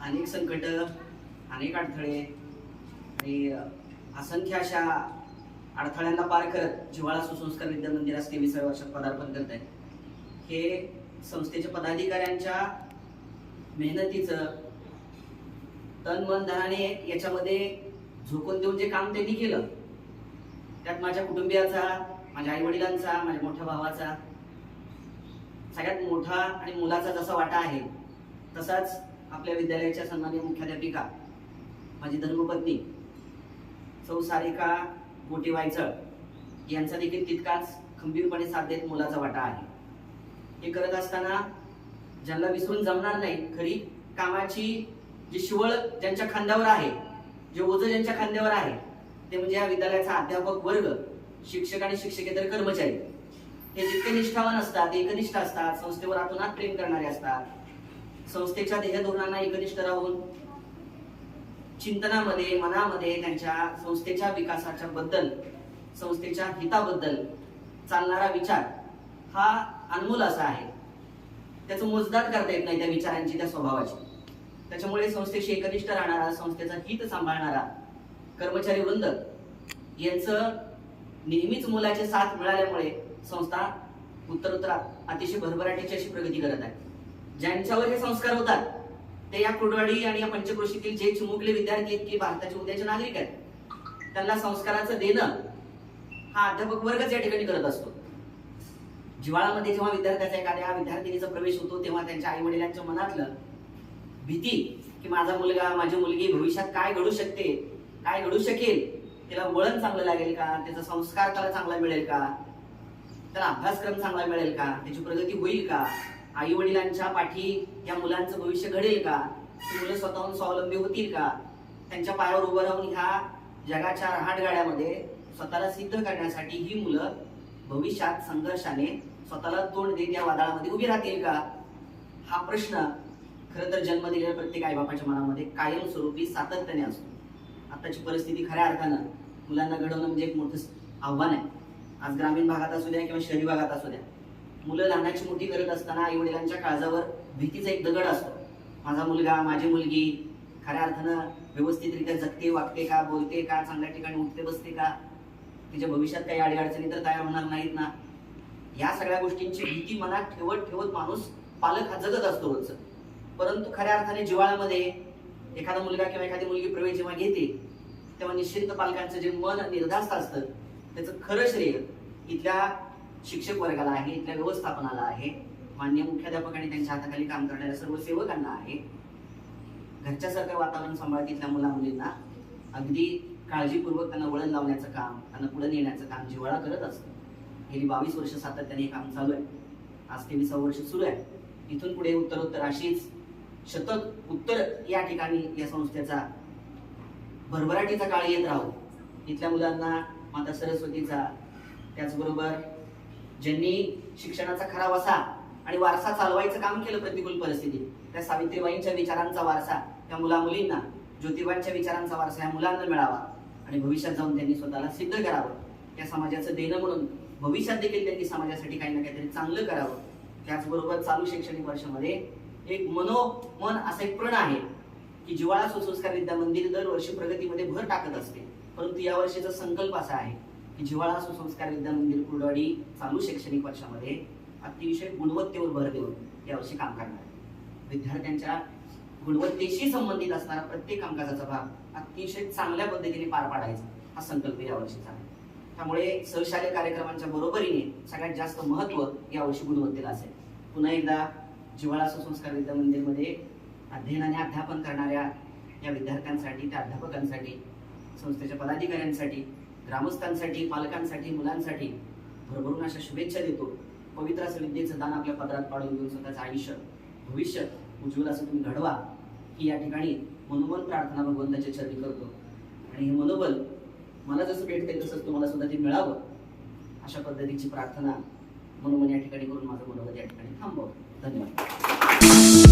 अनेक संकट, अनेक अडथळे आणि असंख्य अशा अडथळ्यांना पार करत जिव्हाळा सुसंस्कार विद्या मंदिरास 23व्या वर्षात पदार्पण करत आहे. हे संस्थेच्या पदाधिकाऱ्यांच्या मेहनतीचं तन मन धनाने याच्यामध्ये झोकून देऊन जे काम त्यांनी केलं, त्यात माझ्या कुटुंबियाचा, माझ्या आई वडिलांचा, माझ्या मोठ्या भावाचा सगळ्यात मोठा आणि मुलाचा जसा वाटा आहे, तसाच आपल्या विद्यालयाच्या सन्माननीय मुख्याध्यापिका माझी धर्मपत्नी सौ सारिका गोटेवायचळ यांचा देखील तितकाच खंबीरपणे साथ देत मुलाचा वाटा आहे. हे करत असताना ज्यांना विसरून जमणार नाही, खरी कामाची जी शिवळ ज्यांच्या खांद्यावर आहे, जे ओझं ज्यांच्या खांद्यावर आहे, ते म्हणजे या विद्यालयाचा अध्यापक वर्ग, शिक्षक आणि शिक्षकेतर कर्मचारी. हे जितके निष्ठावान असतात, एकनिष्ठ असतात, संस्थेवर आतोनात प्रेम करणारे असतात, संस्थेच्या ध्येय धोरणांना एकनिष्ठ राहून चिंतनामध्ये, मनामध्ये त्यांच्या संस्थेच्या विकासाच्या बद्दल, संस्थेच्या हिताबद्दल चालणारा विचार हा अनमोल असा आहे. त्याचं मोजदाद करता येत नाही त्या विचारांची, त्या स्वभावाची. त्याच्यामुळे संस्थेशी एकनिष्ठ राहणारा, संस्थेचा हित सांभाळणारा कर्मचारी वृंद यांचं नेहमीच मुलाची साथ मिळाल्यामुळे संस्था उत्तरोत्तर अतिशय भरभराटीची अशी प्रगती करत आहे. ज्यांच्यावर हे संस्कार होतात ते या कुर्डवाडी आणि या पंचक्रोशीतील जे चिमुकले विद्यार्थी आहेत की भारताचे उद्याचे नागरिक आहेत, त्यांना संस्काराचं देणं हा अध्यापक वर्गच या ठिकाणी करत असतो. जिव्हाळामध्ये जेव्हा विद्यार्थ्याचा एखाद्या विद्यार्थिनीचा प्रवेश होतो, तेव्हा त्यांच्या आई वडिलांच्या मनातलं भीती की माझा मुलगा, माझी मुलगी भविष्यात काय घडू शकते, काय घडू शकेल, त्याला वळण चांगलं लागेल का, त्याचा संस्कार त्याला चांगला मिळेल का, त्याला अभ्यासक्रम चांगला मिळेल का, त्याची प्रगती होईल का, आई वडिलांच्या पाठी या मुलांचं भविष्य घडेल का, मुलं स्वतःहून स्वावलंबी होतील का, त्यांच्या पायावर उभं राहून ह्या जगाच्या रहाटगाड्यामध्ये स्वतःला सिद्ध करण्यासाठी ही मुलं भविष्यात संघर्षाने स्वतःला तोंड देत या वादळामध्ये उभी राहतील का, हा प्रश्न खरं तर जन्म दिलेल्या प्रत्येक आईबापाच्या मनामध्ये कायमस्वरूपी सातत्याने असतो. आताची परिस्थिती खऱ्या अर्थानं मुलांना घडवणं म्हणजे एक मोठं आव्हान आहे. आज ग्रामीण भागात असू द्या किंवा शहरी भागात असू द्या, मुलं लहानाची मोठी करत असताना आई वडिलांच्या काळजावर भीतीचा एक दगड असतो. माझा मुलगा, माझी मुलगी खऱ्या अर्थानं व्यवस्थितरित्या जगते, वागते का, बोलते का, चांगल्या ठिकाणी उठते बसते का, तिच्या भविष्यात काही अडीअडचणी तर तयार होणार नाहीत ना. या सगळ्या गोष्टींची भीती मनात ठेवत ठेवत माणूस, पालक हा जगत असतो रोजचं. परंतु खऱ्या अर्थाने जिव्हाळ्यामध्ये एखादा मुलगा किंवा एखादी मुलगी प्रवेश जेव्हा घेते, तेव्हा निश्चित पालकांचं जे मन निर्धास्त असतं, त्याचं खरं श्रेय इथल्या शिक्षक वर्गाला आहे, इथल्या व्यवस्थापनाला आहे, माननीय मुख्याध्यापक आणि त्यांच्या हाताखाली काम करणाऱ्या सर्व सेवकांना आहे. घरच्यासारखं वातावरण सांभाळत इथल्या मुला मुलींना अगदी काळजीपूर्वक त्यांना वळण लावण्याचं काम, त्यांना पुढे नेण्याचं काम जिव्हाळा करत असतं. गेली 22 वर्ष सातत्याने हे काम चालू आहे. आज 23वं वर्ष सुरू आहे. इथून पुढे उत्तरोत्तर अशीच शतक उत्तर या ठिकाणी या संस्थेचा भरभराटीचा काळ येत राहू. इथल्या मुलांना माता सरस्वतीचा, त्याचबरोबर ज्यांनी शिक्षणाचा खरा वसा आणि वारसा चालवायचं काम केलं प्रतिकूल परिस्थितीत, त्या सावित्रीबाईंच्या विचारांचा वारसा त्या मुला-मुलींना, ज्योतिबांच्या विचारांचा वारसा ह्या मुलांना मिळावा आणि भविष्यात जाऊन त्यांनी स्वतःला सिद्ध करावं. त्या समाजाचं देणं म्हणून भविष्यात देखील त्यांनी समाजासाठी काही ना काहीतरी चांगलं करावं. त्याचबरोबर चालू शैक्षणिक वर्षामध्ये एक मनोमन असा एक प्रण आहे की जिव्हाळा सुसंस्कार विद्या मंदिर दरवर्षी प्रगतीमध्ये भर टाकत असते, परंतु यावर्षीचा संकल्प असा आहे की जिव्हाळा सुसंस्कार विद्या मंदिर कुर्डवाडी चालू शैक्षणिक वर्षामध्ये अतिशय गुणवत्तेवर भर देऊन यावर्षी काम करणार आहे. विद्यार्थ्यांच्या गुणवत्तेशी संबंधित असणारा प्रत्येक कामकाजाचा भाग अतिशय चांगल्या पद्धतीने पार पाडायचा हा संकल्प यावर्षीचा आहे. त्यामुळे सहशालेय कार्यक्रमांच्या बरोबरीने सगळ्यात जास्त महत्त्व यावर्षी गुणवत्तेला असेल. पुन्हा एकदा जिव्हाळा सुसंस्कार विद्या मंदिरमध्ये अध्ययन आणि अध्यापन करणाऱ्या या विद्यार्थ्यांसाठी, त्या अध्यापकांसाठी, संस्थेच्या पदाधिकाऱ्यांसाठी, ग्रामस्थांसाठी, पालकांसाठी, मुलांसाठी भरभरून अशा शुभेच्छा देतो. पवित्र असं विद्येचं दान आपल्या पदरात पाडून घेऊन स्वतःचं आयुष्य, भविष्य उज्ज्वल असं तुम्ही घडवा ही या ठिकाणी मनोमन प्रार्थना भगवंताच्या चरणी करतो. आणि हे मनोबल मला जसं भेटते तसंच तुम्हाला सुद्धा ते मिळावं अशा पद्धतीची प्रार्थना मनोमन या ठिकाणी करून माझं मनोबल या ठिकाणी थांबवतो. धन्यवाद.